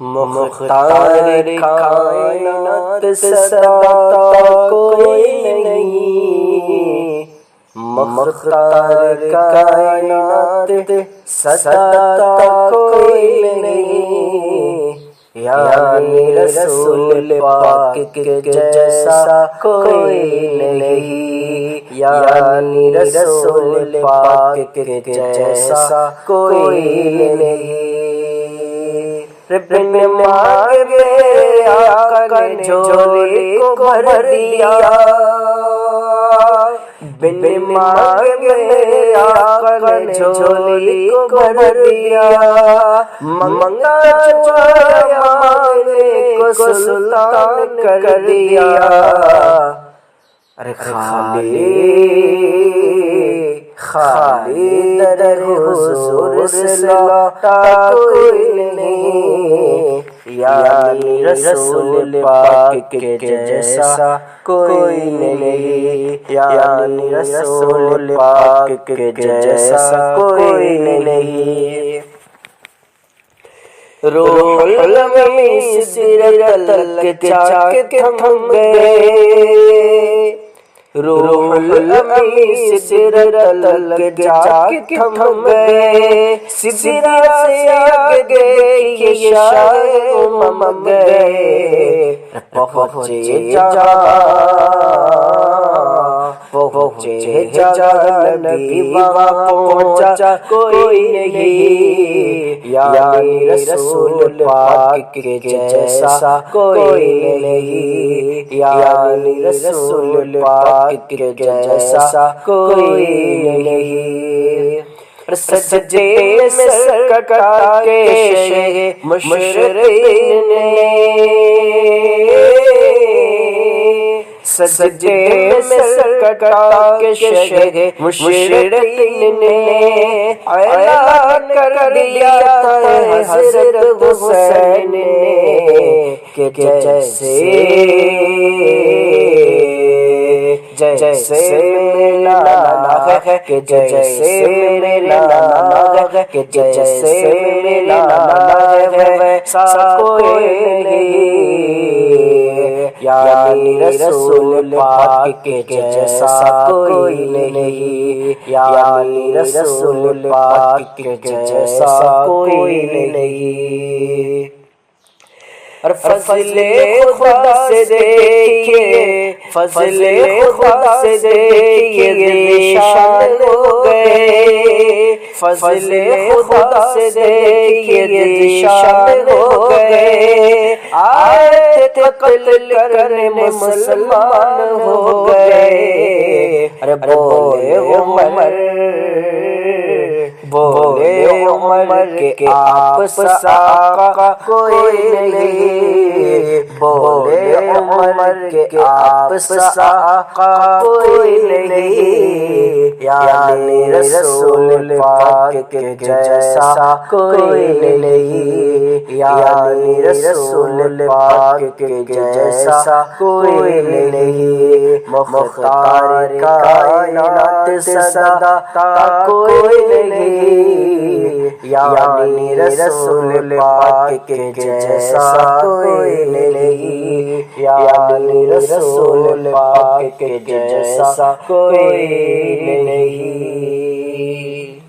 مختار کائنات صداتا کوئی نہیں، مختار کائنات صداتا کوئی نہیں، یعنی رسول پاک کے جیسا کوئی نہیں، یعنی رسول پاک کے جیسا کوئی نہیں۔ بن مانگے آقا نے جھولی کو بھر دیا، بن مانگے آقا نے جھولی کو بھر دیا، منگا جو مانگنے کو سلطان کر دیا۔ ارے خالی در حضور سے لوٹا کوئی نہیں، یعنی رسول پاک کے جیسا کوئی نہیں، یعنی رسول پاک کے جیسا کوئی نہیں۔ روح الامین سدرۃ تک جا کے تھم گئے، روح الامین سدرۃ تک جا کے تھم گئے، سدرۃ سے آگے یہ شاہ امم گئے، پہنچے جہاں نبی وہاں پہنچا کوئی نہیں، یعنی رسول پاک کے جیسا کوئی نہیں، یعنی رسول پاک کے جیسا کوئی نہیں۔ سجدے میں سر کٹا کے مشرقین نے، سجدے میں سر کٹا کے شہ مشرقین نے اعلان کر دیا تھا حضرت حسین نے کہ جیسے میرا نانا ہے، کہ جیسے میرا نانا ہے، کہ جیسے میرا نانا ہے ویسا کوئی نہیں، یعنی رسول پاک کے جیسا کوئی نہیں، یعنی رسول پاک کے جیسا کوئی نہیں۔ اور فضل خدا سے دیکھیے، فضل خدا سے دیکھیے شان ہو گئے، فضل خدا سے دیکھیے شان ہو گئے، آئے تھے قتل کرنے مسلمان ہو گئے۔ ارے بولے عمر، بولے عمر کہ آپ سا آقا کوئی نہیں، بولے عمر کہ آپ سا آقا کوئی نہیں، یعنی رسول پاک کے جیسا کوئی نہیں، یعنی رسول پاک کے جیسا کوئی نہیں۔ مختار کائنات صداتا کوئی نہیں، یعنی رسول پاک کے جیسا کوئی نہیں، یعنی رسول پاک کے جیسا کوئی نہیں۔